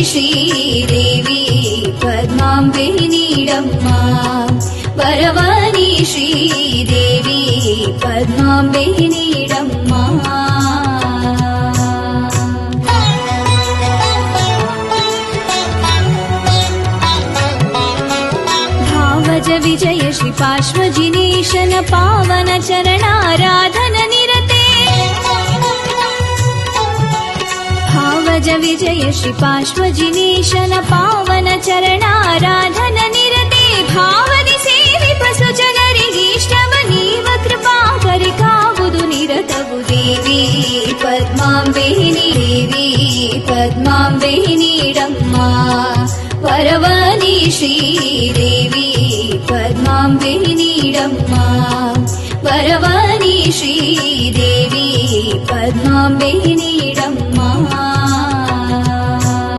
ಶ್ರೀದೇವಿ ಪದ್ಮಾಂಬೆ ನೀಡಮ್ಮ ವರವನಿ ಶ್ರೀದೇವಿ ಪದ್ಮಾಂಬೆ ನೀಡಮ್ಮ ಭಾವಜ ವಿಜಯ ಶ್ರೀ ಪಾರ್ಶ್ವಜಿನೇಶನ ಪಾವನ ಚರಣಾರಾಧನ ನಿರತೆ ಭಾವಜ ವಿಜಯ ಶ್ರೀ ಪಾರ್ಶ್ವಜಿನೇಶನ ಪಾವನ ಚರಣಾರಾಧನ ನಿರತೆ ಭಾವದಿ ಸೇವಿ ಪಸು ಜಗರಿಗೀಷ್ಟವ ನೀವ ಕೃಪಾಕರಿ ಕಾವುದು ನಿರತವು ದೇವಿ ಪದ್ಮಾಂಬೆ ದೇವಿ ಪದ್ಮಾಂಬೆ ನೀಡಮ್ಮ ವರವನಿ ಶ್ರೀದೇವಿ ಪದ್ಮಾಂಬೆ ನೀಡಮ್ಮ ವರವನಿ ಶ್ರೀದೇವಿ ಪದ್ಮಾಂಬೆ ನೀಡಮ್ಮ